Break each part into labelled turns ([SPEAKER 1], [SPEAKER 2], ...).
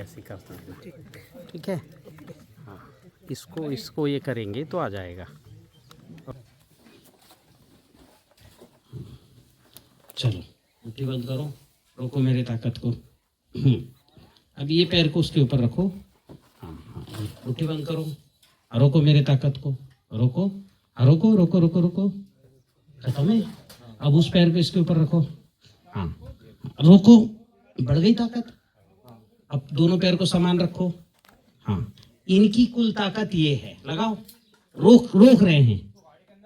[SPEAKER 1] ऐसे करते हैं। ठीक है, हाँ, इसको ये करेंगे तो आ जाएगा। चलो मुट्ठी बंद करो, रोको मेरे ताकत को। अब ये पैर को उसके ऊपर रखो। हाँ हाँ, मुट्ठी बंद करो, रोको मेरे ताकत को, रोको, रोको रोको रोको रोको, खत्म है। अब उस पैर को इसके ऊपर रखो। हाँ, रोको, बढ़ गई ताकत। अब दोनों पैर को समान रखो। हाँ, इनकी कुल ताकत ये है, लगाओ, रोक रहे हैं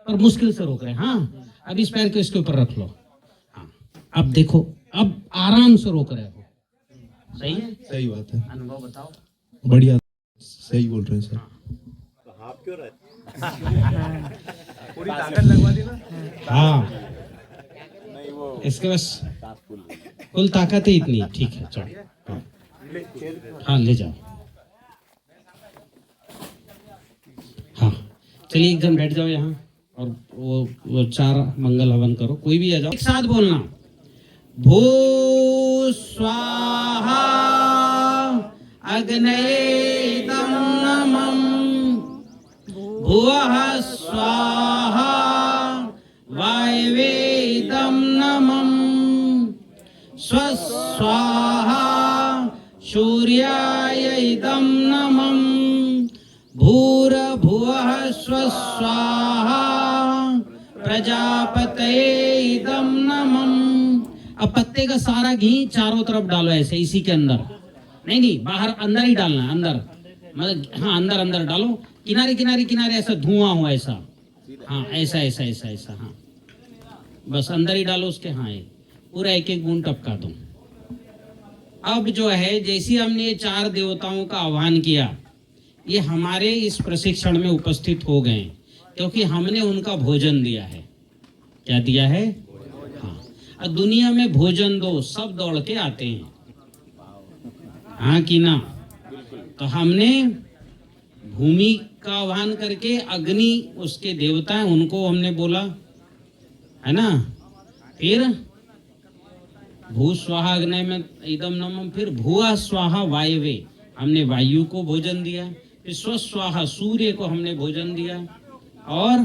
[SPEAKER 1] पर मुश्किल से रोक रहे हैं। हाँ, अब इस पैर को इसके ऊपर रख लो। हाँ, अब देखो, अब आराम से रोक रहे हो। सही है,
[SPEAKER 2] सही बात है।
[SPEAKER 1] अनुभव बताओ।
[SPEAKER 2] बढ़िया, सही बोल रहे हैं सर।
[SPEAKER 3] तो हाफ क्यों रहते
[SPEAKER 4] पूरी ताकत लगवा दी ना।
[SPEAKER 1] हाँ,
[SPEAKER 3] नहीं, वो
[SPEAKER 1] इसके बस कुल ताकत ही इतनी। ठीक है, चलो। हाँ, ले जाओ। हाँ, चलिए एक जन बैठ जाओ यहाँ और वो 4 मंगल हवन करो। कोई भी आ जाओ, एक साथ बोलना। भू स्वाहा अग्नेयदं नमः, भुवः स्वाहा वायवेदं नमः, स्वस्वाहा सूर्याय इदं नमः, भूर्भुवः स्वस्वाहा प्रजापतये इदं नमः। अब पत्ते का सारा घी चारों तरफ डालो ऐसे, इसी के अंदर। नहीं, बाहर, अंदर ही डालना, अंदर मतलब, हाँ अंदर डालो, किनारे ऐसा धुआं हो ऐसा। हाँ, ऐसा। हाँ, बस अंदर ही डालो उसके। हाँ, ये पूरा एक बूंद टपका दो। अब जो है, जैसे हमने ये 4 देवताओं का आह्वान किया, ये हमारे इस प्रशिक्षण में उपस्थित हो गए क्योंकि हमने उनका भोजन दिया है। क्या दिया है? हाँ, और दुनिया में भोजन दो, सब दौड़ के आते हैं। हाँ कि ना? तो हमने भूमि का आह्वान करके, अग्नि उसके देवता हैं, उनको हमने बोला, है ना। फिर भू स्वाहा अग्नि में इदम नमः, फिर भुआ स्वाहा वायवे, हमने वायु को भोजन दिया। फिर स्वस्वाहा सूर्य को हमने भोजन दिया। और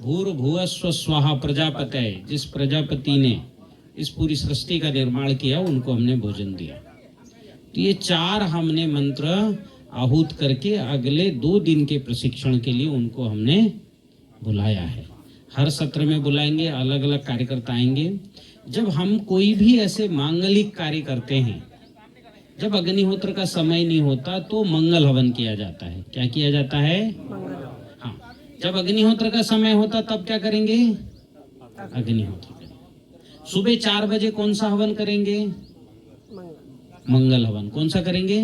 [SPEAKER 1] भूर्भुवः स्वस्वाहा प्रजापते, जिस प्रजापति ने इस पूरी सृष्टि का निर्माण किया, उनको हमने भोजन दिया। तो ये 4 हमने मंत्र आहूत करके अगले 2 दिन के प्रशिक्षण के लिए उनको हमने बुलाया है। हर सत्र में बुलाएंगे, अलग अलग कार्यकर्ता आएंगे। जब हम कोई भी ऐसे मांगलिक कार्य करते हैं, जब अग्निहोत्र का समय नहीं होता तो मंगल हवन किया जाता है। क्या किया जाता है? हाँ, जब अग्निहोत्र का समय होता तब क्या करेंगे? अग्निहोत्र करेंगे। सुबह 4 बजे कौन सा हवन करेंगे? मंगल हवन। कौन सा करेंगे?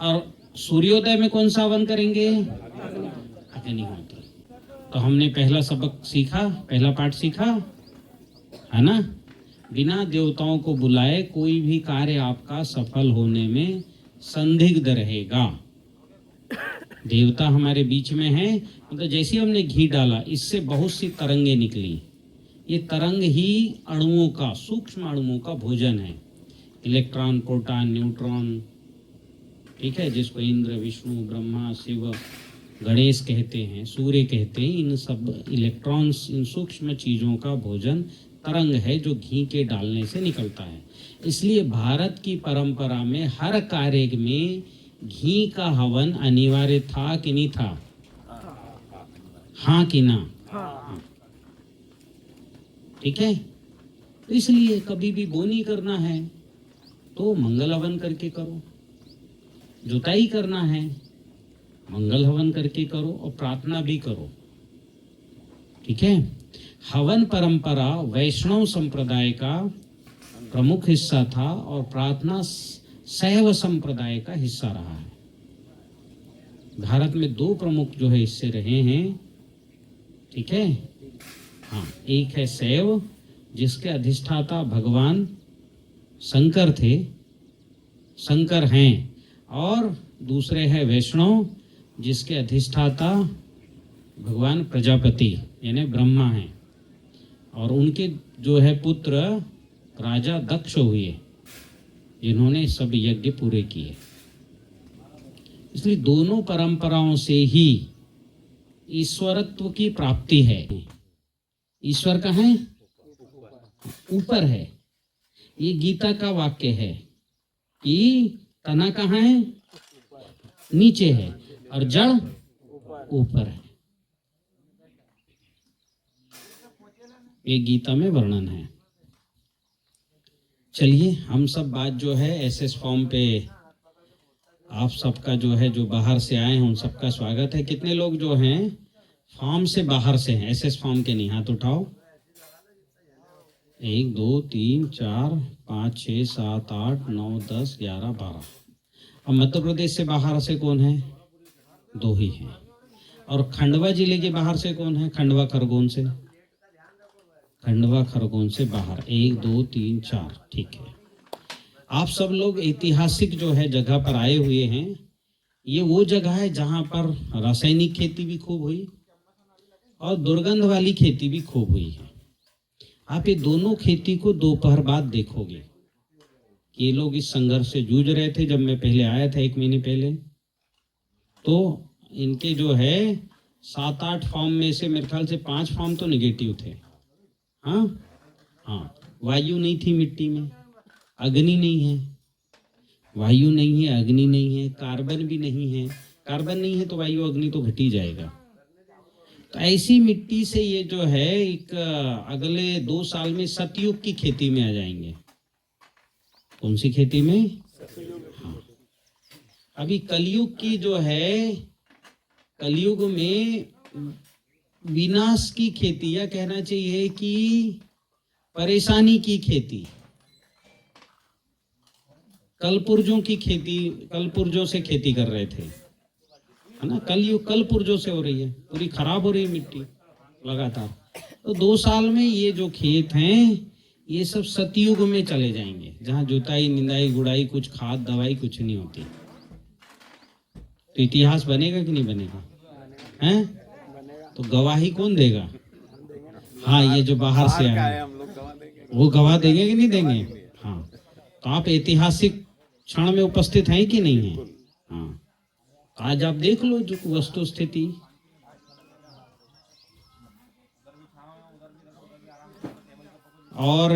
[SPEAKER 1] और सूर्योदय में कौन सा हवन करेंगे? अग्निहोत्र। तो हमने पहला सबक सीखा, पहला पाठ सीखा, है ना। बिना देवताओं को बुलाए कोई भी कार्य आपका सफल होने में संदिग्ध रहेगा। देवता हमारे बीच में है, मतलब जैसे हमने घी डाला, इससे बहुत सी तरंगे निकली। ये तरंग ही अणुओं का, सूक्ष्म अणुओं का भोजन है। इलेक्ट्रॉन, प्रोटॉन, न्यूट्रॉन, ठीक है, जिसको इंद्र, विष्णु, ब्रह्मा, शिव, गणेश कहते हैं, सूर्य कहते हैं, इन सब इलेक्ट्रॉन्स, इन सूक्ष्म चीज़ों का भोजन तरंग है जो घी के डालने से निकलता है। इसलिए भारत की परंपरा में हर कार्य में घी का हवन अनिवार्य था कि नहीं था? हाँ कि ना? हाँ। ठीक है, तो इसलिए कभी भी बोनी करना है तो मंगल हवन करके करो, जुताई करना है मंगल हवन करके करो, और प्रार्थना भी करो। ठीक है, हवन परंपरा वैष्णव संप्रदाय का प्रमुख हिस्सा था और प्रार्थना शैव संप्रदाय का हिस्सा रहा है। भारत में 2 प्रमुख जो है हिस्से रहे हैं। ठीक है, हाँ, एक है शैव, जिसके अधिष्ठाता भगवान शंकर थे, शंकर हैं, और दूसरे है वैष्णव, जिसके अधिष्ठाता भगवान प्रजापति यानी ब्रह्मा हैं, और उनके जो है पुत्र राजा दक्ष हुए, जिन्होंने सब यज्ञ पूरे किए। इसलिए दोनों परंपराओं से ही ईश्वरत्व की प्राप्ति है। ईश्वर कहाँ है? ऊपर है। ये गीता का वाक्य है कि तना कहाँ है? नीचे है, और जड़ ऊपर है। ये गीता में वर्णन है। चलिए, हम सब बात जो है एसएस फॉर्म पे आप सबका जो है, जो बाहर से आए हैं उन सबका स्वागत है। कितने लोग जो हैं फॉर्म से बाहर से हैं, एसएस फॉर्म के नहीं? हाथ उठाओ। 1 2 3 4 5 6 7 8 9 10 11 12। और मध्य प्रदेश से बाहर से कौन है? 2 ही हैं। और खंडवा जिले के बाहर से कौन है? खंडवा खरगोन से, खंडवा खरगोन से बाहर 1 2 3 4। ठीक है। आप सब लोग ऐतिहासिक जो है जगह पर आए हुए हैं। ये वो जगह है जहां पर रासायनिक खेती भी खूब हुई और दुर्गंध वाली खेती भी खूब हुई है। आप ये दोनों खेती को दोपहर बाद देखोगे। ये लोग इस संघर्ष से जूझ रहे थे। जब मैं पहले आया था 1 महीने पहले, तो इनके जो है 7-8 फॉर्म में से मेरे ख्याल से 5 फॉर्म तो निगेटिव थे। हाँ, वायु नहीं थी मिट्टी में, अग्नि नहीं है, वायु नहीं है, अग्नि नहीं है, कार्बन भी नहीं है। कार्बन नहीं है तो वायु अग्नि तो घट ही जाएगा। तो ऐसी मिट्टी से ये जो है एक अगले 2 साल में सतयुग की खेती में आ जाएंगे। कौन सी खेती में? हाँ। अभी कलयुग की जो है, कलयुग में विनाश की खेती, या कहना चाहिए कि परेशानी की खेती, कलपुर्जों की खेती, कलपुर्जों से खेती कर रहे थे, है ना? कलयुग कलपुर्जों से हो रही है, पूरी खराब हो रही है मिट्टी लगातार। तो 2 साल में ये जो खेत हैं ये सब सतयुग में चले जाएंगे, जहां जुताई निंदाई गुड़ाई, कुछ खाद दवाई कुछ नहीं होती। तो इतिहास बनेगा कि नहीं बनेगा? हैं? तो गवाही कौन देगा? हाँ, ये जो बाहर से आए
[SPEAKER 3] हम लोग गवा देंगे।
[SPEAKER 1] वो गवाह देंगे कि नहीं देंगे? हाँ। तो आप ऐतिहासिक क्षण में उपस्थित हैं कि नहीं है? हाँ। आज आप देख लो जो वस्तु स्थिति। और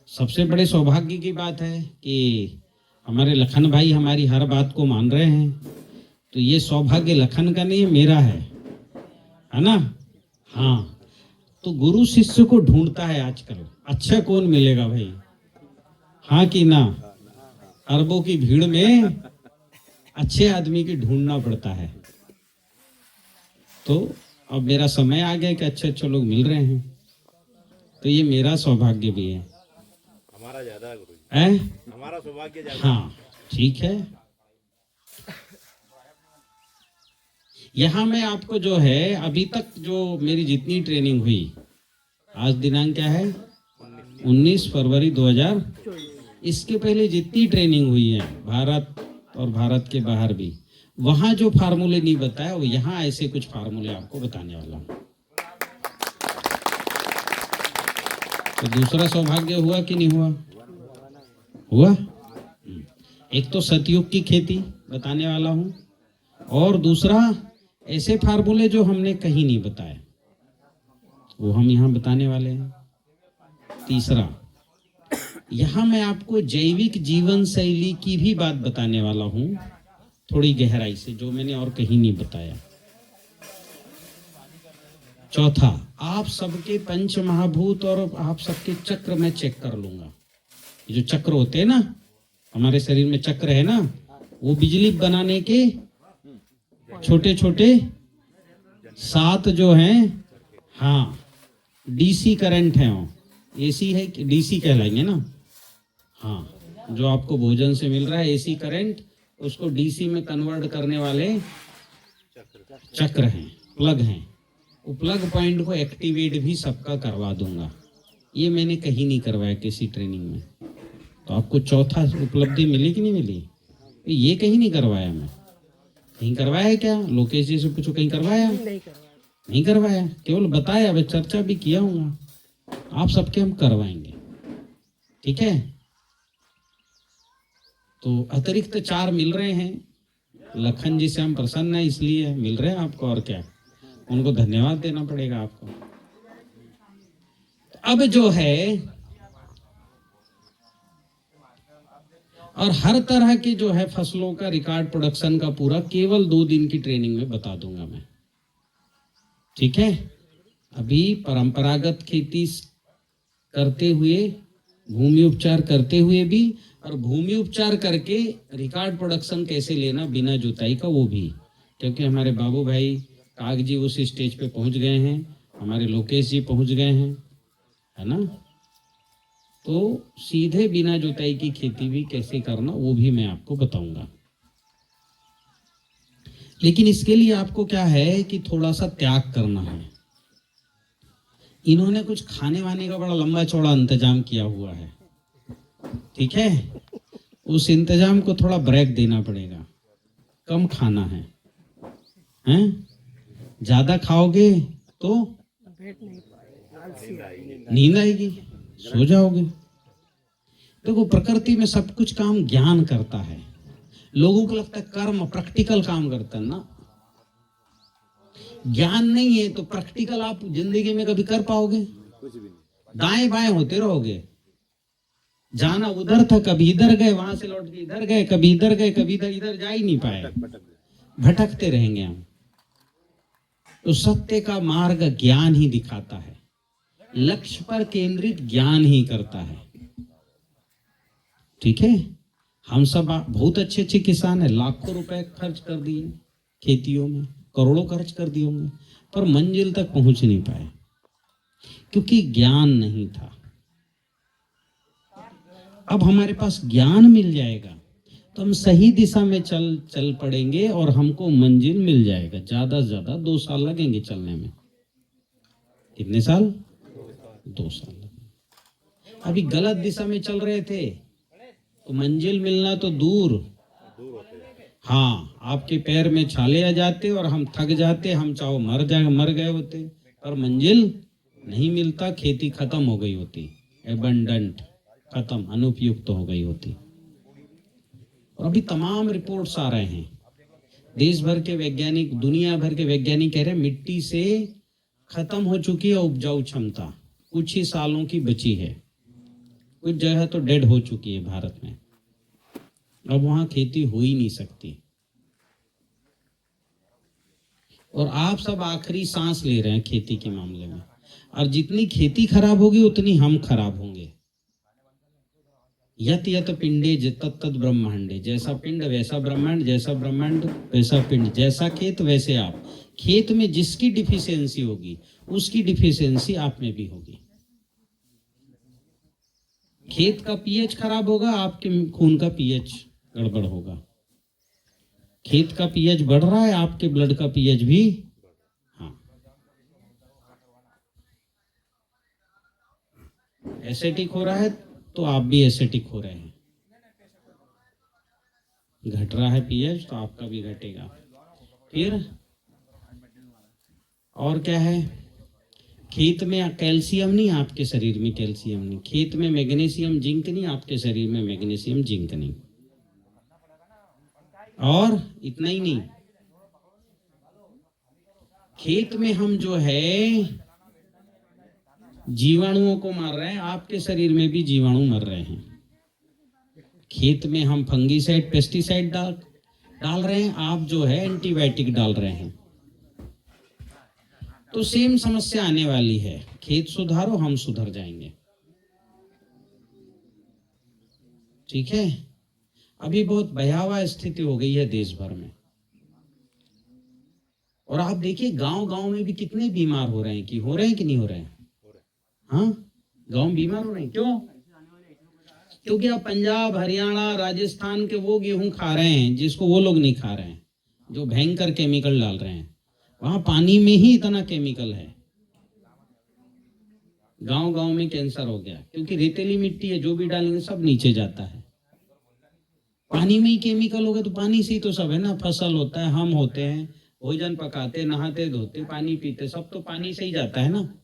[SPEAKER 1] सबसे बड़े सौभाग्य की बात है कि हमारे लखन भाई हमारी हर बात को मान रहे हैं। तो ये सौभाग्य लखन का नहीं, मेरा है ना? हाँ। तो गुरु शिष्य को ढूंढता है आजकल, अच्छा कौन मिलेगा भाई? हाँ कि ना? अरबों की भीड़ में अच्छे आदमी की ढूंढना पड़ता है। तो अब मेरा समय आ गया कि अच्छे अच्छे लोग मिल रहे हैं, तो ये मेरा सौभाग्य भी है।
[SPEAKER 3] हमारा ज्यादा है गुरुजी,
[SPEAKER 1] है?
[SPEAKER 3] हमारा सौभाग्य ज्यादा।
[SPEAKER 1] हाँ, ठीक है। यहाँ मैं आपको जो है अभी तक जो मेरी जितनी ट्रेनिंग हुई, आज दिनांक क्या है? 19 फरवरी 2000। इसके पहले जितनी ट्रेनिंग हुई है भारत और भारत के बाहर भी, वहां जो फार्मूले नहीं बताया, वो यहाँ ऐसे कुछ फार्मूले आपको बताने वाला हूँ। तो दूसरा सौभाग्य हुआ कि नहीं हुआ? हुआ। एक तो सतयुग की खेती बताने वाला हूँ, और दूसरा ऐसे फार्मूले जो हमने कहीं नहीं बताए, वो हम यहाँ बताने वाले हैं। तीसरा, यहाँ मैं आपको जैविक जीवन शैली की भी बात बताने वाला हूँ, थोड़ी गहराई से, जो मैंने और कहीं नहीं बताया। चौथा, आप सबके पंच महाभूत और आप सबके चक्र मैं चेक कर लूंगा। ये जो चक्र होते हैं ना, हमारे शरीर में चक्र है ना, वो बिजली बनाने के छोटे छोटे 7 जो हैं, हाँ, डीसी करंट है। वो एसी है कि डीसी कहलाएंगे ना? हाँ, जो आपको भोजन से मिल रहा है एसी करंट, उसको डीसी में कन्वर्ट करने वाले चक्र हैं, प्लग हैं। वो प्लग पॉइंट को एक्टिवेट भी सबका करवा दूंगा। ये मैंने कहीं नहीं करवाया किसी ट्रेनिंग में। तो आपको चौथा उपलब्धि मिली कि नहीं मिली? ये कहीं नहीं करवाया मैं। कहीं करवाया है क्या? लोकेश जी से पूछो, कहीं करवाया? नहीं करवाया, केवल बताया, अब चर्चा भी किया हूँ। आप सबके हम करवाएंगे, ठीक है? तो अतिरिक्त 4 मिल रहे हैं, लखन जी से हम प्रसन्न हैं, इसलिए मिल रहे हैं आपको, और क्या, उनको धन्यवाद देना पड़ेगा आपको। अब जो है, और हर तरह के जो है फसलों का रिकॉर्ड प्रोडक्शन का पूरा केवल 2 दिन की ट्रेनिंग में बता दूंगा मैं, ठीक है। अभी परंपरागत खेती करते हुए, भूमि उपचार करते हुए भी, और भूमि उपचार करके रिकॉर्ड प्रोडक्शन कैसे लेना बिना जुताई का, वो भी, क्योंकि हमारे बाबू भाई काग जी उस स्टेज पे पहुंच गए हैं, हमारे लोकेश जी पहुंच गए हैं, है ना। तो सीधे बिना जुताई की खेती भी कैसे करना वो भी मैं आपको बताऊंगा। लेकिन इसके लिए आपको क्या है कि थोड़ा सा त्याग करना है। इन्होंने कुछ खाने वाने का बड़ा लंबा चौड़ा इंतजाम किया हुआ है, ठीक है। उस इंतजाम को थोड़ा ब्रेक देना पड़ेगा, कम खाना है, हैं? ज्यादा खाओगे तो नींद आएगी, सो जाओगे। देखो प्रकृति में सब कुछ काम ज्ञान करता है, लोगों को लगता है कर्म प्रैक्टिकल काम करता है ना, ज्ञान नहीं है तो प्रैक्टिकल आप जिंदगी में कभी कर पाओगे?
[SPEAKER 3] कुछ भी नहीं।
[SPEAKER 1] दाएं बाएं होते रहोगे, जाना उधर था कभी इधर गए, वहां से लौट के इधर गए, कभी इधर गए, कभी इधर, इधर जा ही नहीं पाए, भटकते रहेंगे हम। तो सत्य का मार्ग ज्ञान ही दिखाता है, लक्ष्य पर केंद्रित ज्ञान ही करता है, ठीक है। हम सब बहुत अच्छे अच्छे किसान हैं, लाखों रुपए खर्च कर दिए खेतियों में, करोड़ों खर्च कर दिए होंगे, पर मंजिल तक पहुंच नहीं पाए क्योंकि ज्ञान नहीं था। अब हमारे पास ज्ञान मिल जाएगा तो हम सही दिशा में चल पड़ेंगे और हमको मंजिल मिल जाएगा। ज्यादा से ज्यादा 2 साल लगेंगे चलने में। कितने साल? 2 साल। अभी गलत दिशा में चल रहे थे तो मंजिल मिलना तो दूर, हाँ, आपके पैर में छाले आ जाते और हम थक जाते, हम चाहो मर गए होते, पर मंजिल नहीं मिलता, खेती खत्म हो गई होती, एबंडेंट, खत्म, अनुपयुक्त हो गई होती। और अभी तमाम रिपोर्ट्स आ रहे हैं, देश भर के वैज्ञानिक, दुनिया भर के वैज्ञानिक कह रहे हैं मिट्टी से खत्म हो चुकी है उपजाऊ क्षमता, कुछ ही सालों की बची है, कुछ जगह तो डेड हो चुकी है भारत में, अब वहां खेती हो ही नहीं सकती। और आप सब आखिरी सांस ले रहे हैं खेती के मामले में, और जितनी खेती खराब होगी उतनी हम खराब होंगे। यत यत पिंडे तत्त ब्रह्मांडे, जैसा पिंड वैसा ब्रह्मांड, जैसा ब्रह्मांड वैसा पिंड, जैसा खेत वैसे आप। खेत में जिसकी डिफिशियंसी होगी उसकी डिफिशियंसी आप में भी होगी। खेत का पीएच खराब होगा, आपके खून का पीएच गड़बड़ होगा। खेत का पीएच बढ़ रहा है, आपके ब्लड का पीएच भी, हाँ, एसिडिक हो रहा है तो आप भी एसिडिक हो रहे हैं। घट रहा है पीएच तो आपका भी घटेगा। फिर और क्या है, खेत में कैल्शियम नहीं, आपके शरीर में कैल्शियम नहीं। खेत में मैग्नीशियम जिंक नहीं, आपके शरीर में मैग्नीशियम जिंक नहीं। और इतना ही नहीं, खेत में हम जो है जीवाणुओं को मार रहे हैं, आपके शरीर में भी जीवाणु मर रहे हैं। खेत में हम फंगीसाइड, पेस्टिसाइड डाल रहे हैं, आप जो है एंटीबायोटिक डाल रहे हैं। तो सेम समस्या आने वाली है। खेत सुधारो, हम सुधर जाएंगे, ठीक है। अभी बहुत भयावह स्थिति हो गई है देश भर में, और आप देखिए गांव गांव में भी कितने बीमार हो रहे हैं, कि हो रहे हैं कि नहीं हो रहे हैं? हाँ, गांव बीमार हो रहे हैं। क्यों? क्योंकि आप पंजाब, हरियाणा, राजस्थान के वो गेहूं खा रहे हैं जिसको वो लोग नहीं खा रहे हैं, जो भयंकर केमिकल डाल रहे हैं। वहां पानी में ही इतना केमिकल है, गांव गांव में कैंसर हो गया, क्योंकि रेतीली मिट्टी है, जो भी डालेंगे सब नीचे जाता है। पानी में ही केमिकल होगा तो पानी से ही तो सब है ना, फसल होता है, हम होते हैं, भोजन पकाते, नहाते धोते, पानी पीते, सब तो पानी से ही जाता है ना।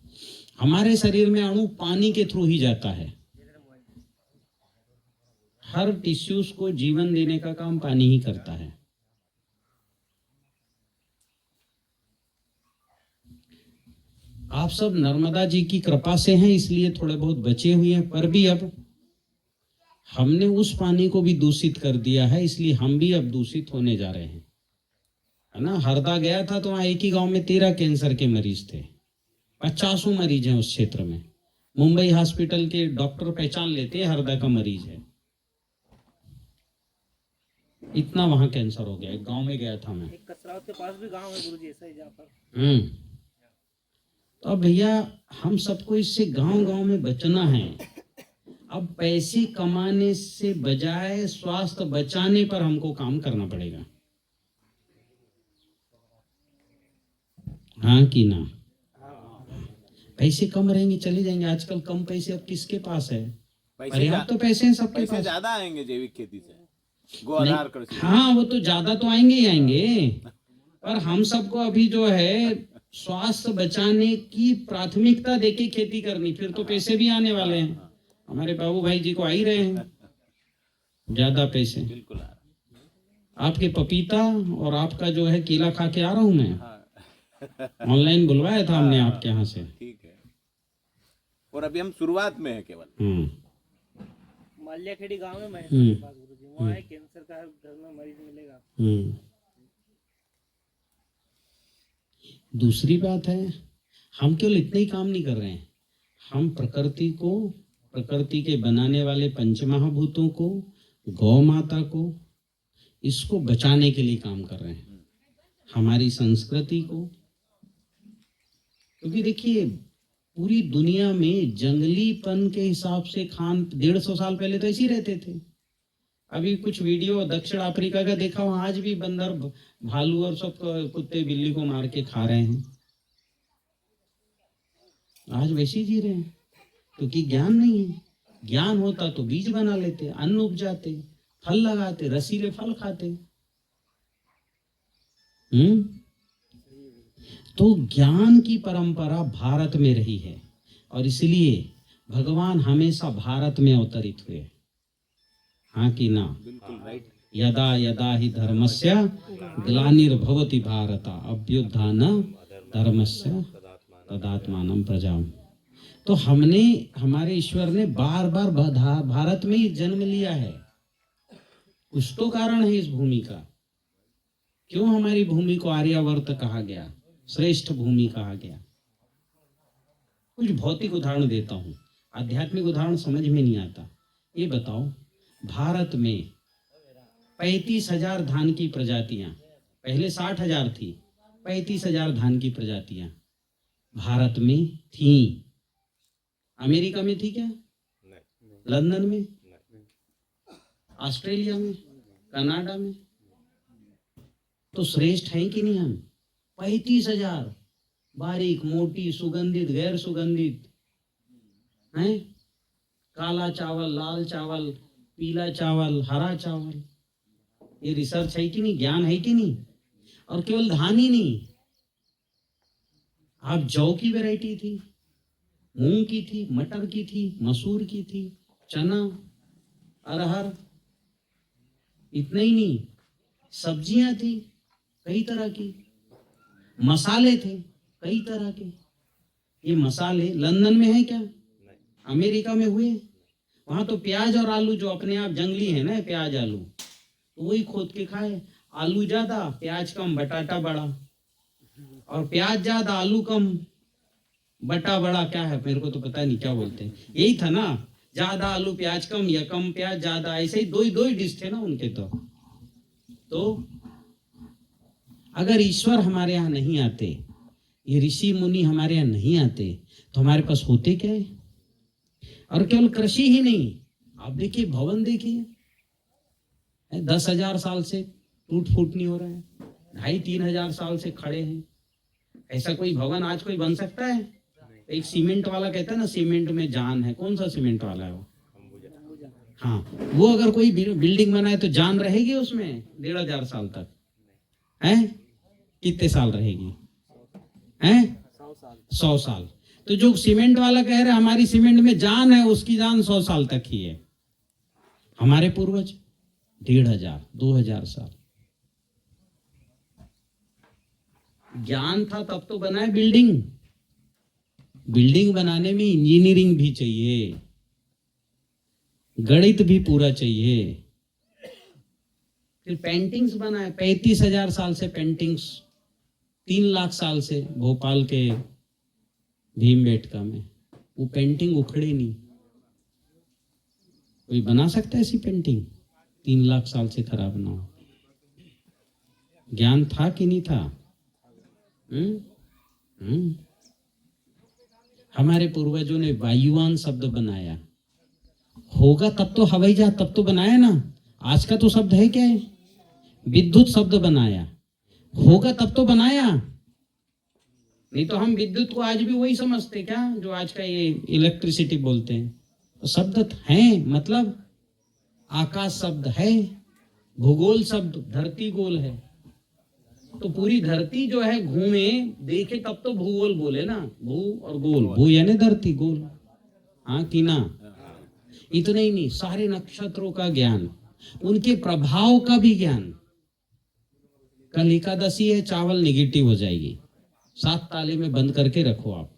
[SPEAKER 1] हमारे शरीर में अणु पानी के थ्रू ही जाता है। हर टिश्यूज को जीवन देने का काम पानी ही करता है। आप सब नर्मदा जी की कृपा से हैं, इसलिए थोड़े बहुत बचे हुए हैं, पर भी अब हमने उस पानी को भी दूषित कर दिया है, इसलिए हम भी अब दूषित होने जा रहे हैं, है ना। हरदा गया था तो वहाँ एक ही गांव में 13 कैंसर के मरीज थे, 50 मरीज हैं उस क्षेत्र में। मुंबई हॉस्पिटल के डॉक्टर पहचान लेते हैं हरदा का मरीज है, इतना वहां कैंसर हो गया। एक गांव में गया था मैं,
[SPEAKER 4] एक कसरावत के पास भी गांव है गुरुजी, ऐसा ही जहाँ पर।
[SPEAKER 1] तो अब भैया हम सबको इससे गांव गांव में बचना है। अब पैसे कमाने से बजाय स्वास्थ्य बचाने पर हमको काम करना पड़ेगा, हाँ कि ना। पैसे कम रहेंगे चले जाएंगे, आजकल कम पैसे अब किसके पास है, पर्याप्त तो पैसे हैं सबके
[SPEAKER 3] पैसे
[SPEAKER 1] पास।
[SPEAKER 3] ज्यादा आएंगे जैविक खेती से, गो आधार कृषि।
[SPEAKER 1] हाँ वो तो ज्यादा तो आएंगे ही आएंगे, पर हम सबको अभी जो है स्वास्थ्य बचाने की प्राथमिकता देके खेती करनी, फिर तो पैसे भी आने वाले हैं। हमारे बाबू भाई जी को आ ही रहे हैं ज्यादा पैसे।
[SPEAKER 3] बिल्कुल आ रहा
[SPEAKER 1] आपके पपीता और आपका जो है केला खा के आ रहा हूं मैं,
[SPEAKER 3] है।
[SPEAKER 1] ऑनलाइन बुलवाया था हमने आपके यहाँ से।
[SPEAKER 3] ठीक है, और अभी हम शुरुआत में है केवल।
[SPEAKER 4] माल्याखेड़ी गांव में महेश के पास गुरुजी, वहाँ है कैंसर का हर घर में मरीज मिलेगा।
[SPEAKER 1] दूसरी बात है, हम केवल इतने ही काम नहीं कर रहे हैं, हम प्रकृति को, प्रकृति के बनाने वाले पंचमहाभूतों को, गौ माता को, इसको बचाने के लिए काम कर रहे हैं, हमारी संस्कृति को। क्योंकि देखिए पूरी दुनिया में जंगलीपन के हिसाब से 150 साल पहले तो ऐसे ही रहते थे। अभी कुछ वीडियो दक्षिण अफ्रीका का देखा, वहां आज भी बंदर, भालू और सब कुत्ते बिल्ली को मार के खा रहे हैं, आज वैसे ही जी रहे हैं, क्योंकि ज्ञान नहीं है। ज्ञान होता तो बीज बना लेते, अन्न उपजाते, फल लगाते, रसीले फल खाते। तो ज्ञान की परंपरा भारत में रही है, और इसलिए भगवान हमेशा भारत में अवतरित हुए, हाँ कि ना।
[SPEAKER 3] बिल्कुल राइट।
[SPEAKER 1] यदा यदा ही धर्मस्य ग्लानिर्भवति भारत अभ्युत्थान धर्मस्य तदात्मानं प्रजाम। तो हमने, हमारे ईश्वर ने बार बार भारत में ही जन्म लिया है, कुछ तो कारण है इस भूमि का। क्यों हमारी भूमि को आर्यावर्त कहा गया, श्रेष्ठ भूमि कहा गया। कुछ भौतिक उदाहरण देता हूं, आध्यात्मिक उदाहरण समझ में नहीं आता। ये बताओ, भारत में 35,000 धान की प्रजातियां, पहले 60,000 थी, 35,000 धान की प्रजातियां भारत में थी। अमेरिका में थी क्या? लंदन में, ऑस्ट्रेलिया में, कनाडा में। तो श्रेष्ठ हैं कि नहीं हम? 35,000, बारीक, मोटी, सुगंधित, गैर सुगंधित हैं, काला चावल, लाल चावल, पीला चावल, हरा चावल। ये रिसर्च है कि नहीं, ज्ञान है कि नहीं? और केवल धान ही नहीं, आप जौ की वैरायटी थी, मूंग की थी, मटर की थी, मसूर की थी, चना, अरहर, इतना ही नहीं, सब्जियां थी कई तरह की, मसाले थे कई तरह के। ये मसाले लंदन में है क्या? अमेरिका में हुए? वहां तो प्याज और आलू जो अपने आप जंगली है ना, प्याज आलू, तो वही खोद के खाए। आलू ज्यादा, प्याज कम, बटाटा बड़ा, और प्याज ज्यादा, आलू कम, बटा बड़ा। क्या है मेरे को तो पता नहीं क्या बोलते हैं, यही था ना, ज्यादा आलू प्याज कम या कम प्याज ज्यादा, ऐसे ही दो ही डिश थे ना उनके। तो अगर ईश्वर हमारे यहाँ नहीं आते, ये ऋषि मुनि हमारे यहाँ नहीं आते, तो हमारे पास होते क्या है? और केवल कृषि ही नहीं, आप देखिए भवन देखिए, 10,000 साल से टूट फूट नहीं हो रहा है, 2,500-3,000 साल से खड़े हैं। ऐसा कोई भवन आज कोई बन सकता है? एक सीमेंट वाला कहता है ना, सीमेंट में जान है। कौन सा सीमेंट वाला है वो? हाँ, वो अगर कोई बिल्डिंग बनाए तो जान रहेगी उसमें 1,500 साल तक? है कितने साल रहेगी? हैं 100 साल। तो जो सीमेंट वाला कह रहे हमारी सीमेंट में जान है, उसकी जान 100 साल तक ही है। हमारे पूर्वज 1,500-2,000 साल ज्ञान था, तब तो बनाए बिल्डिंग। बिल्डिंग बनाने में इंजीनियरिंग भी चाहिए, गणित भी पूरा चाहिए। फिर पेंटिंग्स बनाए, 35,000 साल से पेंटिंग्स, 3 लाख साल से भोपाल के भीमबेटका में, वो पेंटिंग उखड़े नहीं। कोई बना सकता है ऐसी पेंटिंग 3 लाख साल से खराब ना हो? ज्ञान था कि नहीं था? हमारे पूर्वजों ने वायुयान शब्द बनाया, होगा तब तो हवाई जहाज तब तो बनाया ना। आज का तो शब्द है क्या है? विद्युत शब्द बनाया, होगा तब तो बनाया। नहीं तो हम विद्युत को आज भी वही समझते क्या जो आज का ये इलेक्ट्रिसिटी बोलते हैं। तो शब्द है, मतलब आकाश शब्द है, भूगोल शब्द, धरती गोल है, तो पूरी धरती जो है घूमे देखे तब तो भूगोल बोले ना। भू और गोल, भू यानी धरती, गोल हाँ कि ना। इतना ही नहीं, सारे नक्षत्रों का ज्ञान, उनके प्रभाव का भी ज्ञान। कल एकादशी है, चावल निगेटिव हो जाएगी, 7 ताले में बंद करके रखो आप।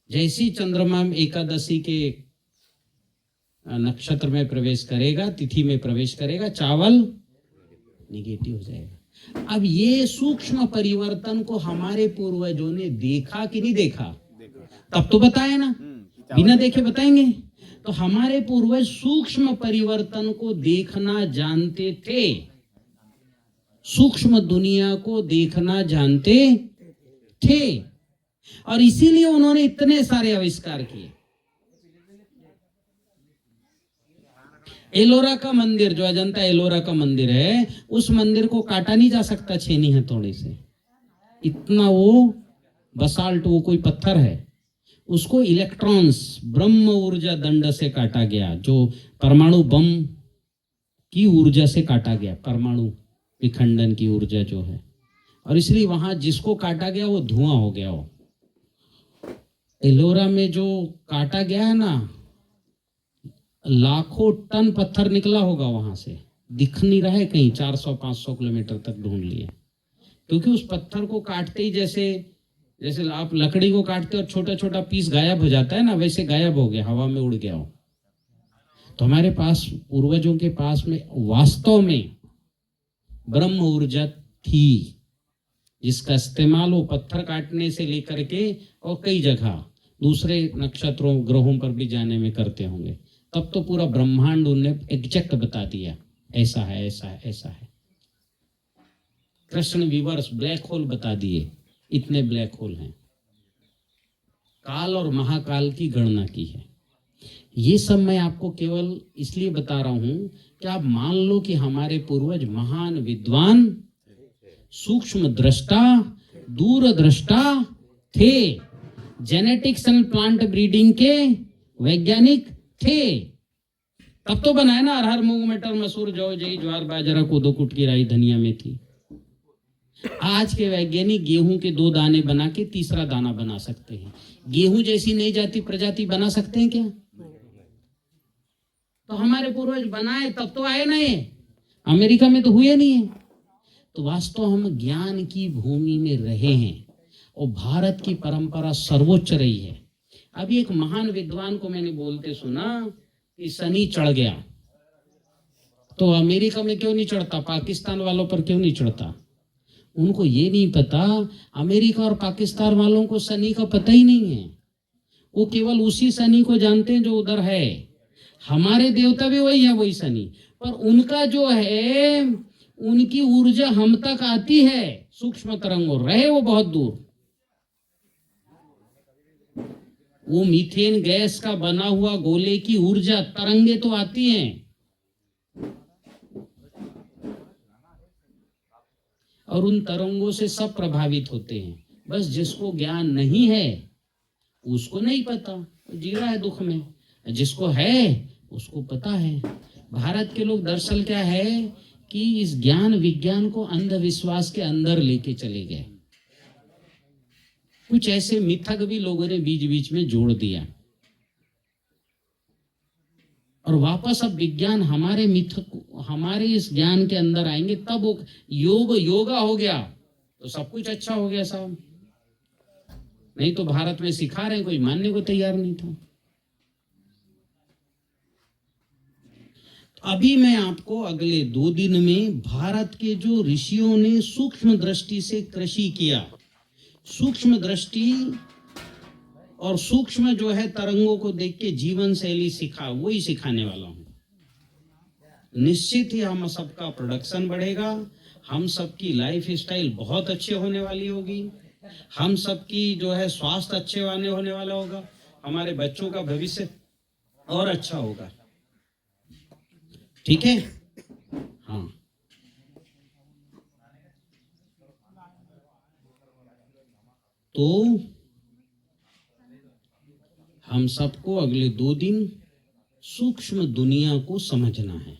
[SPEAKER 1] जैसी चंद्रमा एकादशी के नक्षत्र में प्रवेश करेगा, तिथि में प्रवेश करेगा, चावल निगेटिव हो जाएगा। अब ये सूक्ष्म परिवर्तन को हमारे पूर्वजों ने देखा कि नहीं देखा? तब तो बताया ना, बिना देखे बताएंगे? तो हमारे पूर्वज सूक्ष्म परिवर्तन को देखना जानते थे, सूक्ष्म दुनिया को देखना जानते थे, और इसीलिए उन्होंने इतने सारे आविष्कार किए। एलोरा का मंदिर, जो अजंता एलोरा का मंदिर है, उस मंदिर को काटा नहीं जा सकता छेनी हथौड़े से, इतना वो बसाल्ट, वो कोई पत्थर है, उसको इलेक्ट्रॉन्स, ब्रह्म ऊर्जा दंड से काटा गया, जो परमाणु बम की ऊर्जा से काटा गया, परमाणु विखंडन की ऊर्जा जो है, और इसलिए वहां जिसको काटा गया वो धुआं हो गया। हो एलोरा में जो काटा गया है ना, लाखों टन पत्थर निकला होगा वहां से, दिख नहीं रहा है कहीं, 400-500 किलोमीटर तक ढूंढ लिए, क्योंकि उस पत्थर को काटते ही जैसे आप लकड़ी को काटते और छोटा छोटा पीस गायब हो जाता है ना, वैसे गायब हो गया, हवा में उड़ गया हो। तो हमारे पास, पूर्वजों के पास में वास्तव में ब्रह्म ऊर्जा थी, जिसका इस्तेमाल वो पत्थर काटने से लेकर के और कई जगह दूसरे नक्षत्रों ग्रहों पर भी जाने में करते होंगे। तब तो पूरा ब्रह्मांड उन्हें एग्जैक्ट बता दिया, ऐसा है, ऐसा है, ऐसा है। कृष्ण विवर्स, ब्लैक होल बता दिए, इतने ब्लैक होल हैं। काल और महाकाल की गणना की है। ये सब मैं आपको केवल इसलिए बता रहा हूं कि आप मान लो कि हमारे पूर्वज महान विद्वान, सूक्ष्म दृष्टा, दूरदृष्टा थे, जेनेटिक्स एंड प्लांट ब्रीडिंग के वैज्ञानिक थे। तब तो बनाया ना, अरहर, मूंग, मटर, मसूर, जौ, जई, ज्वार, बाजरा, कोदो, कुटकी, राई, धनिया, मेथी। आज के वैज्ञानिक गेहूं के 2 दाने बना के तीसरा दाना बना सकते हैं। गेहूं जैसी नई जाति प्रजाति बना सकते हैं क्या? तो हमारे पूर्वज बनाए तब तो आए ना, ये अमेरिका में तो हुए नहीं है। तो वास्तव हम ज्ञान की भूमि में रहे हैं और भारत की परंपरा सर्वोच्च रही है। अभी एक महान विद्वान को मैंने बोलते सुना कि शनि चढ़ गया, तो अमेरिका में क्यों नहीं चढ़ता, पाकिस्तान वालों पर क्यों नहीं चढ़ता? उनको ये नहीं पता, अमेरिका और पाकिस्तान वालों को शनि का पता ही नहीं है। वो केवल उसी शनि को जानते हैं जो उधर है। हमारे देवता भी वही है, वही शनि, पर उनका जो है, उनकी ऊर्जा हम तक आती है सूक्ष्म तरंगों, रहे वो बहुत दूर। वो मीथेन गैस का बना हुआ गोले की ऊर्जा, तरंगे तो आती हैं, और उन तरंगों से सब प्रभावित होते हैं। बस जिसको ज्ञान नहीं है उसको नहीं पता, जी रहा है दुख में। जिसको है उसको पता है। भारत के लोग दरअसल क्या है कि इस ज्ञान विज्ञान को अंधविश्वास के अंदर लेके चले गए। कुछ ऐसे मिथक भी लोगों ने बीच बीच में जोड़ दिया, और वापस अब विज्ञान हमारे मिथक, हमारे इस ज्ञान के अंदर आएंगे, तब वो योगा हो गया तो सब कुछ अच्छा हो गया साहब। नहीं तो भारत में सिखा रहे हैं, कोई मानने को तैयार नहीं था। अभी मैं आपको अगले 2 दिन में भारत के जो ऋषियों ने सूक्ष्म दृष्टि से कृषि किया, सूक्ष्म दृष्टि और सूक्ष्म जो है तरंगों को देख के जीवन शैली सिखा, वही सिखाने वाला हूं। निश्चित ही हम सबका प्रोडक्शन बढ़ेगा, हम सबकी लाइफ स्टाइल बहुत अच्छे होने वाली होगी, हम सबकी जो है स्वास्थ्य अच्छे होने वाला होगा, हमारे बच्चों का भविष्य और अच्छा होगा। ठीक है? हाँ, तो हम सबको अगले 2 दिन सूक्ष्म दुनिया को समझना है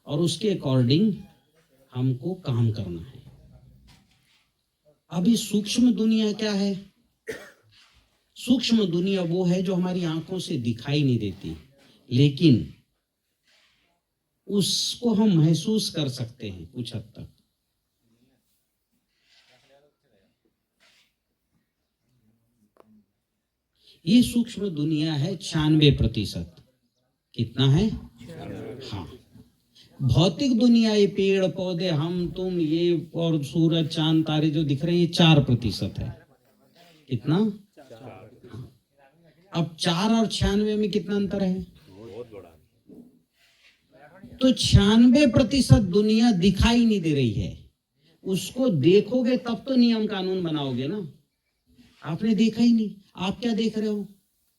[SPEAKER 1] और उसके अकॉर्डिंग हमको काम करना है। अभी सूक्ष्म दुनिया क्या है? सूक्ष्म दुनिया वो है जो हमारी आंखों से दिखाई नहीं देती, लेकिन उसको हम महसूस कर सकते हैं कुछ हद तक। ये सूक्ष्म दुनिया है 96%। कितना है? हाँ। भौतिक दुनिया, ये पेड़ पौधे, हम तुम, ये और सूरज चांद तारे जो दिख रहे हैं, ये 4% है। कितना? हाँ। अब 4 और 96 में कितना अंतर है? तो 96% दुनिया दिखाई नहीं दे रही है। उसको देखोगे तब तो नियम कानून बनाओगे ना। आपने देखा ही नहीं, आप क्या देख रहे हो?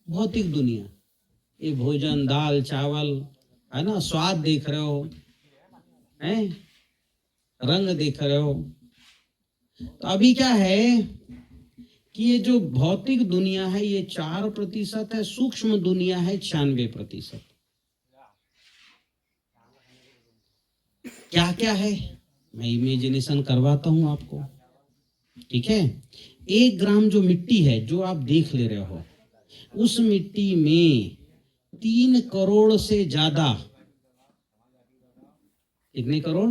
[SPEAKER 1] भौतिक दुनिया, ये भोजन, दाल चावल है ना, स्वाद देख रहे हो, हैं, रंग देख रहे हो। तो अभी क्या है कि ये जो भौतिक दुनिया है ये 4% है, सूक्ष्म दुनिया है 96%। क्या क्या है मैं इमेजिनेशन करवाता हूं आपको। ठीक है? 1 ग्राम जो मिट्टी है जो आप देख ले रहे हो, उस मिट्टी में 3 करोड़ से ज्यादा, कितने करोड़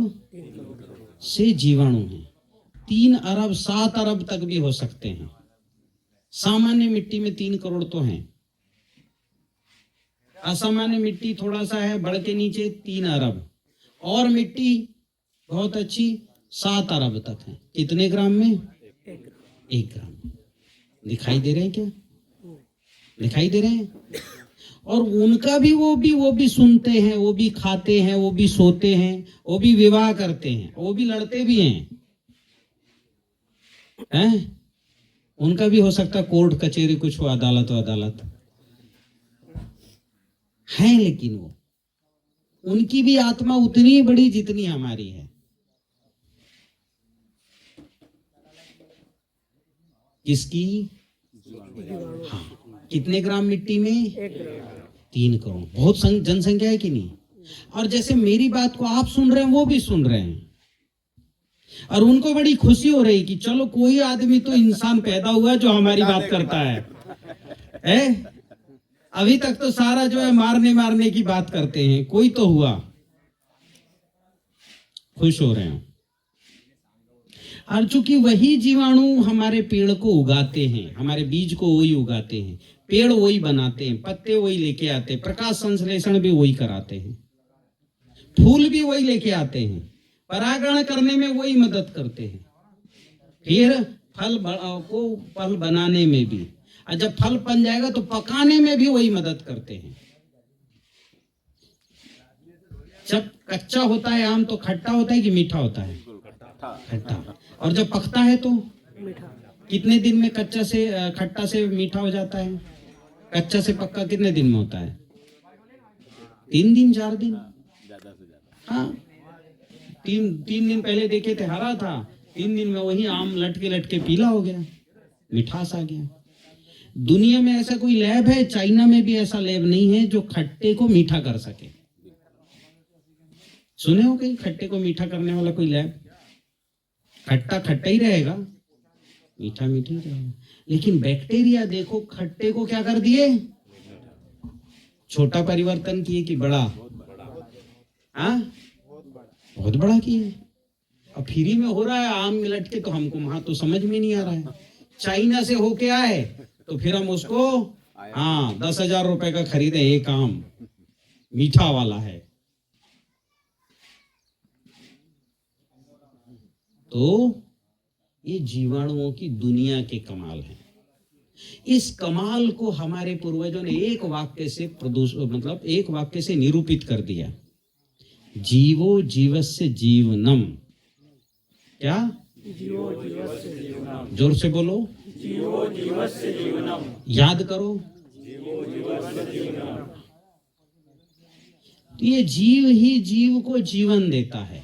[SPEAKER 1] से जीवाणु हैं। 3 अरब 7 अरब तक भी हो सकते हैं। सामान्य मिट्टी में 3 करोड़ तो हैं। असामान्य मिट्टी थोड़ा सा है, बढ़ के नीचे 3 अरब, और मिट्टी बहुत अच्छी 7 अरब तक है। कितने ग्राम में? 1 ग्राम। दिखाई दे रहे हैं क्या? दिखाई दे रहे हैं? और उनका भी वो भी सुनते हैं, वो भी खाते हैं, वो भी सोते हैं, वो भी विवाह करते हैं, वो भी लड़ते भी हैं, हैं? उनका भी हो सकता है कोर्ट कचहरी कुछ हो, अदालत है, लेकिन वो, उनकी भी आत्मा उतनी बड़ी जितनी हमारी है। किसकी? हाँ। कितने ग्राम मिट्टी में? 3 करोड़। बहुत जनसंख्या है कि नहीं? और जैसे मेरी बात को आप सुन रहे हैं, वो भी सुन रहे हैं, और उनको बड़ी खुशी हो रही कि चलो कोई आदमी तो इंसान पैदा हुआ जो हमारी बात करता है? अभी तक तो सारा जो है मारने की बात करते हैं, कोई तो हुआ। खुश हो रहे हैं। और चूंकि वही जीवाणु हमारे पेड़ को उगाते हैं, हमारे बीज को वही उगाते हैं, पेड़ वही बनाते हैं, पत्ते वही लेके आते हैं, प्रकाश संश्लेषण भी वही कराते हैं, फूल भी वही लेके आते हैं, परागण करने में वही मदद करते हैं, फिर फल बनाने में भी, और जब फल बन जाएगा तो पकाने में भी वही मदद करते हैं। जब कच्चा होता है आम तो खट्टा होता है कि मीठा होता है? खट्टा। और जब पकता है तो मीठा। कितने दिन में कच्चा से खट्टा से मीठा हो जाता है? कच्चा से पक्का कितने दिन में होता है? 3 दिन 4 दिन। हाँ, 3 दिन पहले देखे थे हरा था, 3 दिन में वही आम लटके पीला हो गया, मिठास आ गया। दुनिया में ऐसा कोई लैब है? चाइना में भी ऐसा लैब नहीं है जो खट्टे को मीठा कर सके। सुने हो कहीं खट्टे को मीठा करने वाला कोई लैब? खट्टा ही रहेगा, मीठा ही रहेगा। लेकिन बैक्टीरिया देखो, खट्टे को क्या कर दिए? छोटा परिवर्तन किए कि बड़ा? हाँ, बहुत बड़ा किए। अब फ्री में हो रहा है आम लटके, तो हमको वहां तो समझ में नहीं आ रहा है चाइना से होके आए तो फिर हम उसको 10,000 रुपए का खरीदे, ये काम मीठा वाला है। तो ये जीवाणुओं की दुनिया के कमाल है। इस कमाल को हमारे पूर्वजों ने एक वाक्य से एक वाक्य से निरूपित कर दिया, जीवो जीवस्य जीवनम। क्या?
[SPEAKER 4] जीवो जीवस्य जीवनम।
[SPEAKER 1] जोर से बोलो,
[SPEAKER 4] जीवो जीवस्य जीवनम।
[SPEAKER 1] याद करो,
[SPEAKER 4] जीवो जीवस्य जीवनम।
[SPEAKER 1] तो ये जीव ही जीव को जीवन देता है।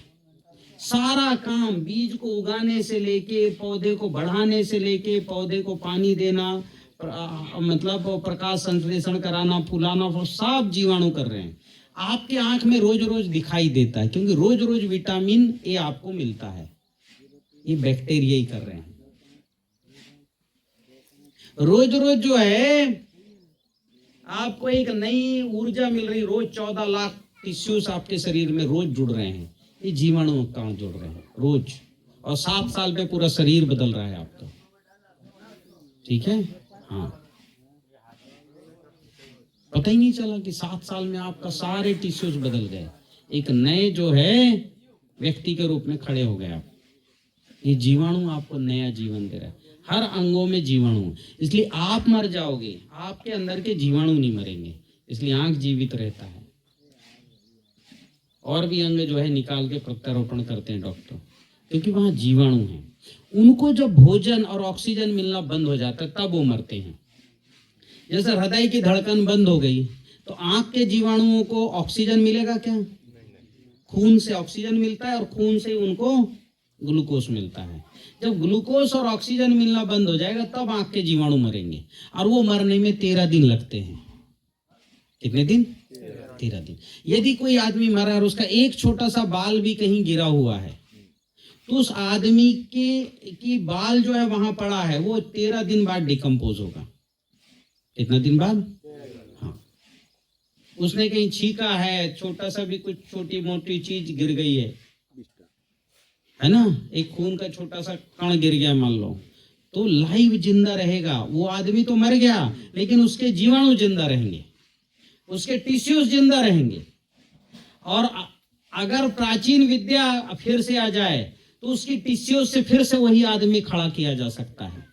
[SPEAKER 1] सारा काम बीज को उगाने से लेके पौधे को बढ़ाने से लेके पौधे को पानी देना, प्रकाश संश्लेषण कराना, फुलाना, वो सब जीवाणु कर रहे हैं। आपके आंख में रोज रोज दिखाई देता है क्योंकि रोज रोज विटामिन ए आपको मिलता है, ये बैक्टीरिया ही कर रहे हैं। रोज रोज जो है आपको एक नई ऊर्जा मिल रही, रोज 14 लाख टिश्यूज आपके शरीर में रोज जुड़ रहे हैं, ये जीवाणु कहाँ जुड़ रहे हैं रोज, और 7 साल में पूरा शरीर बदल रहा है आपका। ठीक है, हाँ, पता ही नहीं चला कि 7 साल में आपका सारे टिश्यूज बदल गए, एक नए जो है व्यक्ति के रूप में खड़े हो गए आप। ये जीवाणु आपको नया जीवन दे रहा है, हर अंगों में जीवाणु, इसलिए आप मर जाओगे, आपके अंदर के जीवाणु नहीं मरेंगे, इसलिए आंख जीवित रहता है। और भी अंग जो है निकाल के प्रत्यारोपण करते हैं डॉक्टर, क्योंकि वहां जीवाणु हैं। उनको जब भोजन और ऑक्सीजन मिलना बंद हो जाता है तब वो मरते हैं। जैसे हृदय की धड़कन बंद हो गई तो आंख के जीवाणुओं को ऑक्सीजन मिलेगा क्या? खून से ऑक्सीजन मिलता है और खून से उनको ग्लूकोज मिलता है। जब ग्लूकोज और ऑक्सीजन मिलना बंद हो जाएगा तब आंख के जीवाणु मरेंगे, और वो मरने में 13 दिन लगते हैं। कितने दिन? 13 दिन। यदि कोई आदमी मरा और उसका एक छोटा सा बाल भी कहीं गिरा हुआ है तो उस आदमी की बाल जो है वहां पड़ा है, वो 13 दिन बाद डिकम्पोज होगा। कितना दिन बाद? हाँ, उसने कहीं छींका है, छोटा सा भी कुछ छोटी मोटी चीज गिर गई है ना, एक खून का छोटा सा कण गिर गया मान लो, तो लाइव जिंदा रहेगा। वो आदमी तो मर गया लेकिन उसके जीवाणु जिंदा रहेंगे, उसके टिश्यूज जिंदा रहेंगे। और अगर प्राचीन विद्या फिर से आ जाए तो उसकी टिश्यूज से फिर से वही आदमी खड़ा किया जा सकता है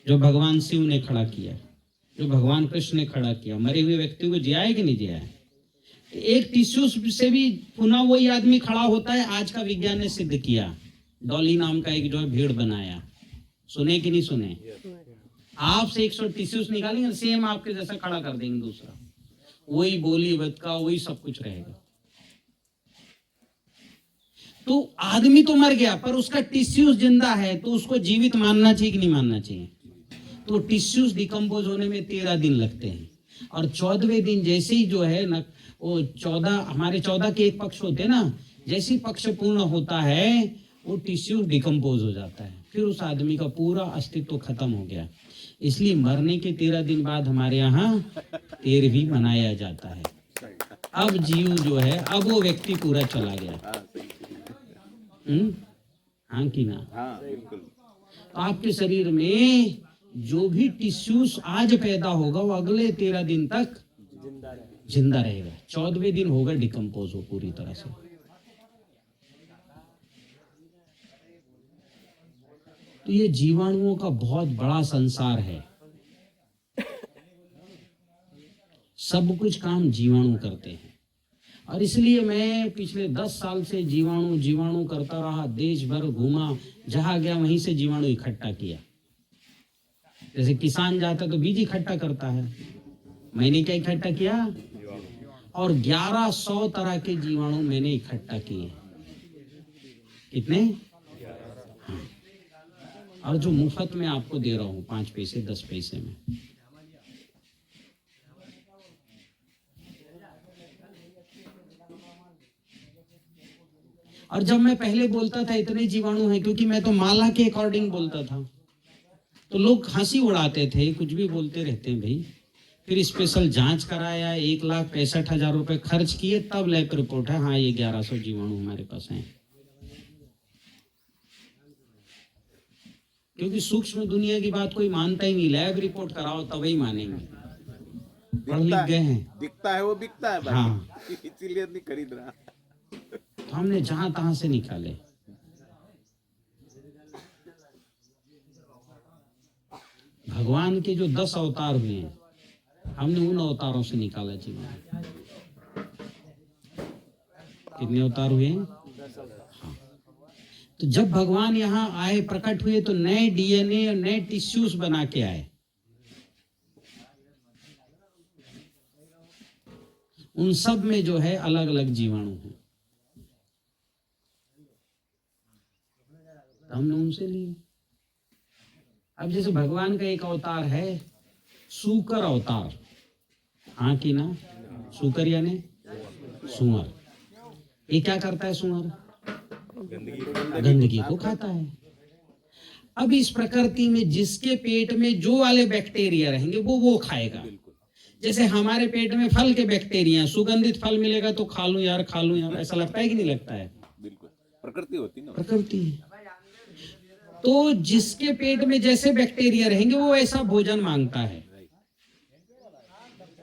[SPEAKER 1] जो भगवान शिव ने खड़ा किया, जो भगवान कृष्ण ने खड़ा किया। मरे हुए व्यक्ति को जिया है कि नहीं जिया है? एक टिश्यू से भी पुनः वही आदमी खड़ा होता है। आज का विज्ञान ने सिद्ध किया, डॉली नाम का एक जो है भेड़ बनाया, सुने कि नहीं सुने? आपसे 100 टिश्यूज निकालेंगे, सेम आपके जैसा खड़ा कर देंगे दूसरा, वही बोली बतका, वही सब कुछ रहेगा। तो आदमी तो मर गया पर उसका टिश्यूज जिंदा है, तो उसको जीवित मानना चाहिए कि नहीं मानना चाहिए? तो टिश्यूज डिकम्पोज होने में 13 दिन लगते हैं, और 14वें दिन जैसे ही जो है ना, वो 14 हमारे 14 के एक पक्ष होते हैं ना, जैसे ही पक्ष पूर्ण होता है वो टिश्यू डिकम्पोज हो जाता है, फिर उस आदमी का पूरा अस्तित्व खत्म हो गया। इसलिए मरने के 13 दिन बाद हमारे यहाँ 13वीं मनाया जाता है। अब जीव जो है, अब वो व्यक्ति पूरा चला गया। हाँ कि ना?
[SPEAKER 3] हाँ बिल्कुल।
[SPEAKER 1] तो आपके शरीर में जो भी टिश्यूज आज पैदा होगा वो अगले 13 दिन तक जिंदा रहेगा। 14वें दिन होगा डिकम्पोज हो पूरी तरह से। तो ये जीवाणुओं का बहुत बड़ा संसार है, सब कुछ काम जीवाणु करते हैं। और इसलिए मैं पिछले 10 साल से जीवाणु करता रहा, देश भर घूमा, जहां गया वहीं से जीवाणु इकट्ठा किया। जैसे किसान जाता तो बीज इकट्ठा करता है, मैंने क्या इकट्ठा किया? और 1100 तरह के जीवाणु मैंने इकट्ठा किए। कितने? हाँ। और जो मुफ्त में आपको दे रहा हूं 5 पैसे 10 पैसे में। और जब मैं पहले बोलता था इतने जीवाणु हैं, क्योंकि मैं तो माला के अकॉर्डिंग बोलता था, तो लोग हंसी उड़ाते थे, कुछ भी बोलते रहते हैं भाई। फिर स्पेशल जांच कराया, 1,65,000 रुपए खर्च किए, तब लैब रिपोर्ट है हाँ ये 1100 जीवाणु हमारे पास हैं। क्योंकि सूक्ष्म दुनिया की बात कोई मानता ही नहीं, लैब रिपोर्ट कराओ तभी मानेंगे, पढ़ लिख गए हैं।
[SPEAKER 3] दिखता है वो बिकता है बाकी।
[SPEAKER 1] हाँ।
[SPEAKER 3] इसीलिए नहीं खरीद रहा।
[SPEAKER 1] तो हमने जहां तहां से निकाले। भगवान के जो 10 अवतार हुए हैं, हमने उन अवतारों से निकाला जीवन। कितने अवतार हुए हैं? हाँ। तो जब भगवान यहाँ आए, प्रकट हुए, तो नए डीएनए और नए टिश्यूज बना के आए। उन सब में जो है अलग अलग जीवाणु हैं, तो हमने उनसे लिए। अब जैसे भगवान का एक अवतार है सूकर अवतार, हाँ कि ना? सूकर यानी सुअर। ये क्या करता है सुअर? गंदगी को खाता है। अब इस प्रकृति में जिसके पेट में जो वाले बैक्टीरिया रहेंगे वो खाएगा। जैसे हमारे पेट में फल के बैक्टीरिया, सुगंधित फल मिलेगा तो खा लूं यार, ऐसा लगता है कि नहीं लगता है?
[SPEAKER 3] बिल्कुल, प्रकृति होती ना,
[SPEAKER 1] प्रकृति। तो जिसके पेट में जैसे बैक्टीरिया रहेंगे वो ऐसा भोजन मांगता है।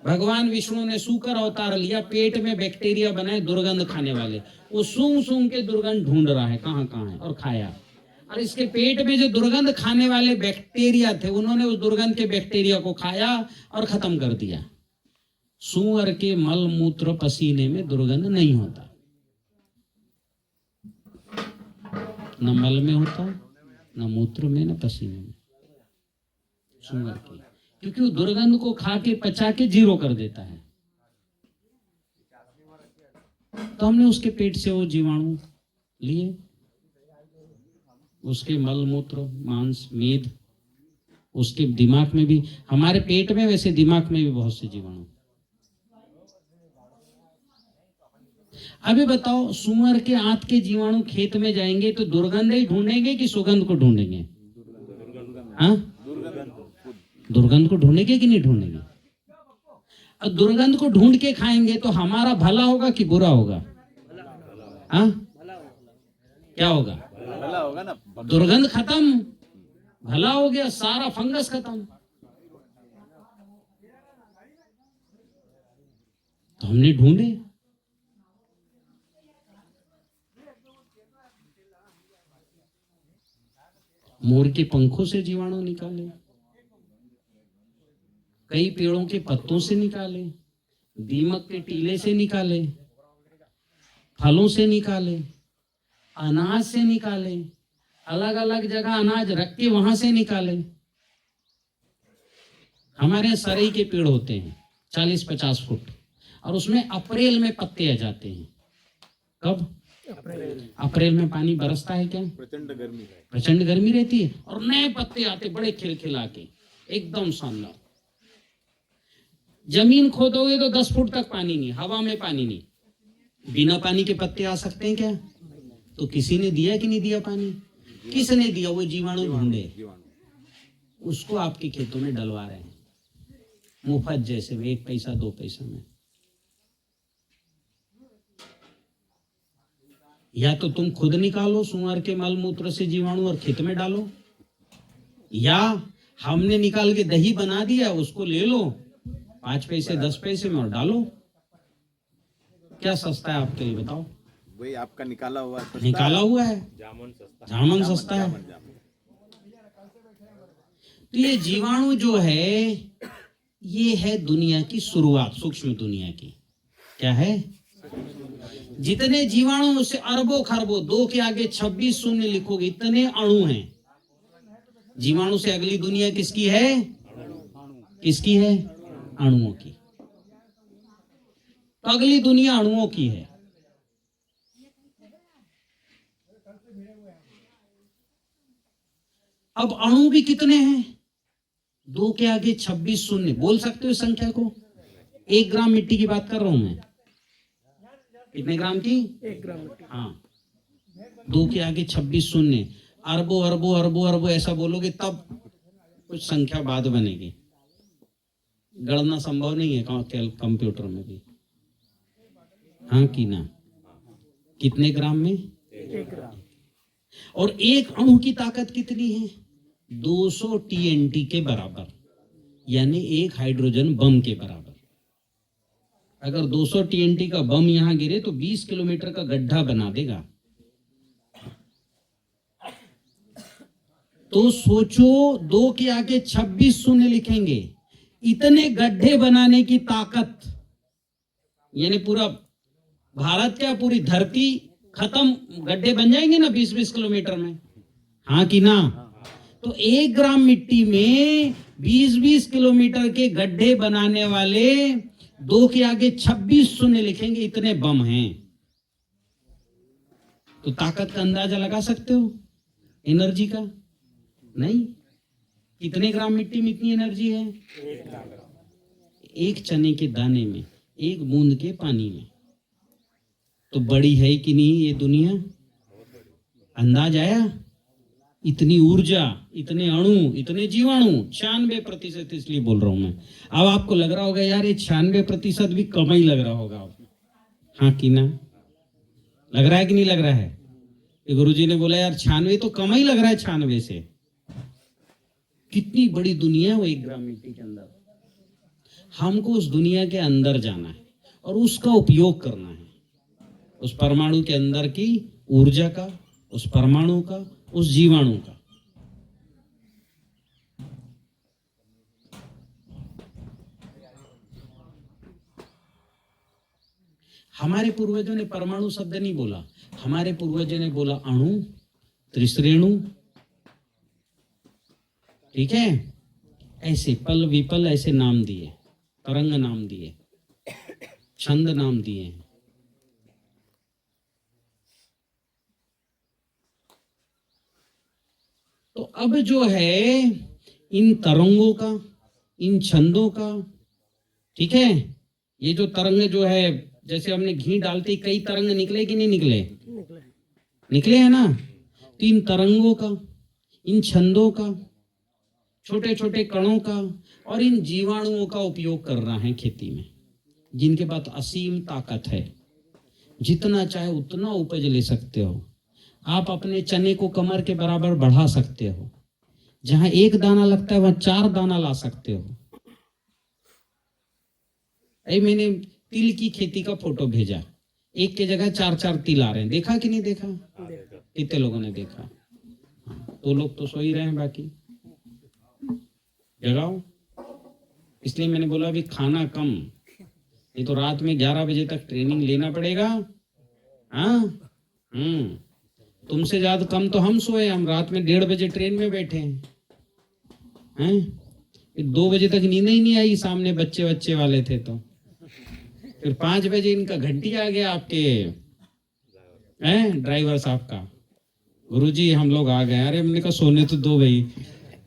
[SPEAKER 1] भगवान विष्णु ने सूकर अवतार लिया, पेट में बैक्टीरिया बनाए दुर्गंध खाने वाले, वो सूंघ सूंघ के दुर्गंध ढूंढ रहा है कहाँ कहाँ है, और खाया। और इसके पेट में जो दुर्गंध खाने वाले बैक्टीरिया थे, उन्होंने उस दुर्गंध के बैक्टीरिया को खाया और खत्म कर दिया। सूअर के मल मूत्र पसीने में दुर्गंध नहीं होता, न मल में होता, न मूत्र में, न पसीने में, सूअर के, क्योंकि वो दुर्गंध को खा के पचा के जीरो कर देता है। तो हमने उसके पेट से वो जीवाणु लिए, उसके मल मूत्र मांस मेद, उसके दिमाग में भी, हमारे पेट में वैसे दिमाग में भी बहुत से जीवाणु। अभी बताओ, सुअर के आंत के जीवाणु खेत में जाएंगे तो दुर्गंध ही ढूंढेंगे कि सुगंध को ढूंढेंगे? हाँ, दुर्गंध को ढूंढेंगे कि नहीं ढूंढेंगे? और दुर्गंध को ढूंढ के खाएंगे तो हमारा भला होगा कि बुरा होगा? हाँ, क्या होगा?
[SPEAKER 3] भला होगा ना।
[SPEAKER 1] दुर्गंध खत्म, भला हो गया, सारा फंगस खत्म। तो हमने ढूंढे। मोर के पंखों से जीवाणु निकाले, कई पेड़ों के पत्तों से निकाले, दीमक के टीले से निकाले, फलों से निकाले, अनाज से निकाले, अलग अलग जगह अनाज रख के वहां से निकाले। हमारे यहाँ सरई के पेड़ होते हैं 40-50 फुट, और उसमें अप्रैल में पत्ते आ जाते हैं। कब? अप्रैल में पानी बरसता है क्या? प्रचंड गर्मी रहती है, और नए पत्ते आते बड़े खिलखिला के, एकदम शानदार। जमीन खोदोगे तो 10 फुट तक पानी नहीं, हवा में पानी नहीं, बिना पानी के पत्ते आ सकते हैं क्या? तो किसी ने दिया कि नहीं दिया पानी? किसने दिया? वो जीवाणु ढूंढे, उसको आपके खेतों में डलवा रहे हैं मुफ्त, जैसे 1 पैसा 2 पैसा में। या तो तुम खुद निकालो सुअर के मल मूत्र से जीवाणु और खेत में डालो, या हमने निकाल के दही बना दिया, उसको ले लो 5 पैसे 10 पैसे में और डालो। क्या सस्ता है आपके लिए बताओ?
[SPEAKER 3] वही आपका निकाला हुआ है,
[SPEAKER 1] निकाला हुआ है, जामुन सस्ता है। तो ये जीवाणु जो है, ये है दुनिया की शुरुआत, सूक्ष्म दुनिया की। क्या है? जितने जीवाणु, उससे अरबों खरबों, 2 के आगे 26 शून्य लिखोगे, इतने अणु हैं। जीवाणु से अगली दुनिया किसकी है? किसकी है? अणुओं की। तो अगली दुनिया अणुओं की है। अब अणु भी कितने हैं? 2 के आगे 26 शून्य। बोल सकते हो इस संख्या को? 1 ग्राम मिट्टी की बात कर रहा हूं मैं। कितने ग्राम की?
[SPEAKER 4] 1 ग्राम मिट्टी।
[SPEAKER 1] हाँ, 2 के आगे 26 शून्य, अरबों अरबों अरबों अरबों ऐसा बोलोगे तब कुछ संख्या बाद बनेगी। गणना संभव नहीं है कंप्यूटर में भी। हाँ कि ना? कितने ग्राम में?
[SPEAKER 4] 1 ग्राम।
[SPEAKER 1] और एक अणु की ताकत कितनी है? 200 TNT के बराबर, यानी एक हाइड्रोजन बम के बराबर। अगर 200 TNT का बम यहां गिरे तो 20 किलोमीटर का गड्ढा बना देगा। तो सोचो, 2 के आगे 26 शून्य लिखेंगे, इतने गड्ढे बनाने की ताकत, यानी पूरा भारत क्या पूरी धरती खत्म, गड्ढे बन जाएंगे ना 20-20 किलोमीटर में, हाँ कि ना? तो 1 ग्राम मिट्टी में 20-20 किलोमीटर के गड्ढे बनाने वाले 2 के आगे 26 शून्य लिखेंगे, इतने बम हैं। तो ताकत का अंदाजा लगा सकते हो एनर्जी का? नहीं। कितने ग्राम मिट्टी में इतनी एनर्जी है? 1 चने के दाने में, 1 बूंद के पानी में। तो बड़ी है कि नहीं ये दुनिया? अंदाज आया? इतनी ऊर्जा, इतने अणु, इतने जीवाणु, 96%, इसलिए बोल रहा हूं मैं। अब आपको लग रहा होगा यार ये 96% भी कम ही लग रहा होगा, हाँ कि ना? लग रहा है कि नहीं लग रहा है? गुरुजी ने बोला यार 96 तो कम ही लग रहा है 96 से। कितनी बड़ी दुनिया है वो 1 ग्राम मिट्टी के अंदर। हमको उस दुनिया के अंदर जाना है और उसका उपयोग करना है, उस परमाणु के अंदर की ऊर्जा का, उस परमाणु का, उस जीवाणु का। हमारे पूर्वजों ने परमाणु शब्द नहीं बोला, हमारे पूर्वजों ने बोला अणु, त्रिश्रेणु, ठीक है? ऐसे पल विपल ऐसे नाम दिए, तरंग नाम दिए, छंद नाम दिए। तो अब जो है इन तरंगों का, इन छंदों का, ठीक है, ये जो तरंग जो है, जैसे हमने घी डालते कई तरंग निकले कि नहीं निकले? निकले है ना? तो इन तरंगों का, इन छंदों का, छोटे छोटे कणों का और इन जीवाणुओं का उपयोग कर रहा है खेती में, जिनके पास असीम ताकत है। जितना चाहे उतना उपज ले सकते हो। आप अपने चने को कमर के बराबर बढ़ा सकते हो। जहां 1 दाना लगता है वहां 4 दाना ला सकते हो। मैंने तिल की खेती का फोटो भेजा, 1 के जगह 4-4 तिल आ रहे हैं। देखा कि नहीं देखा? कितने लोगों ने देखा? 2 लोग तो सो ही रहे हैं, बाकी जगाओ। इसलिए मैंने बोला अभी खाना कम, ये तो रात में 11 बजे तक ट्रेनिंग लेना पड़ेगा। हाँ, तुमसे ज्यादा कम तो हम सोए, हम रात में 1:30 बजे ट्रेन में बैठे हैं। 2 बजे तक नींद ही नहीं आई, सामने बच्चे वाले थे। तो फिर 5 बजे इनका घंटी आ गया आपके ड्राइवर साहब का, गुरुजी हम लोग आ गए। अरे हमने कहा सोने तो दो भाई,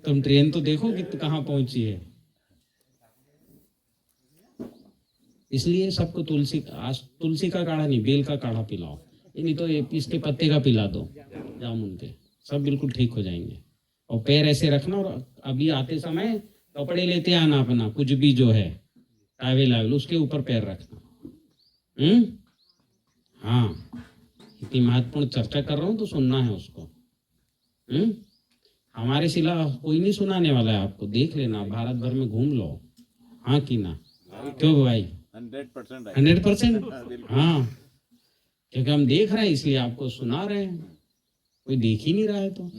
[SPEAKER 1] तुम ट्रेन तो देखो कि कहाँ पहुंची है। इसलिए सबको तुलसी का काढ़ा नहीं, बेल का काढ़ा पिलाओ, नहीं तो ये इसके पत्ते का पिला दो, जामुन के, सब बिल्कुल ठीक हो जाएंगे। और पैर ऐसे रखना, और अभी आते समय कपड़े लेते आना अपना, कुछ भी जो है टावेल उसके ऊपर पैर रखना। हाँ, इतनी महत्वपूर्ण चर्चा कर रहा हूं तो सुनना है उसको। हमारे सिला कोई नहीं सुनाने वाला है आपको, देख लेना, भारत भर में घूम लो, हाँ कि ना? क्यों भाई? 100%। हाँ, क्योंकि हम देख रहे हैं इसलिए आपको सुना रहे हैं, कोई देख ही नहीं रहा है। तो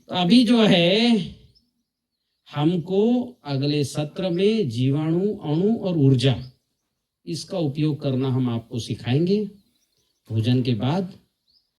[SPEAKER 1] अभी जो है हमको अगले सत्र में जीवाणु, अणु और ऊर्जा, इसका उपयोग करना हम आपको सिखाएंगे। भोजन के बाद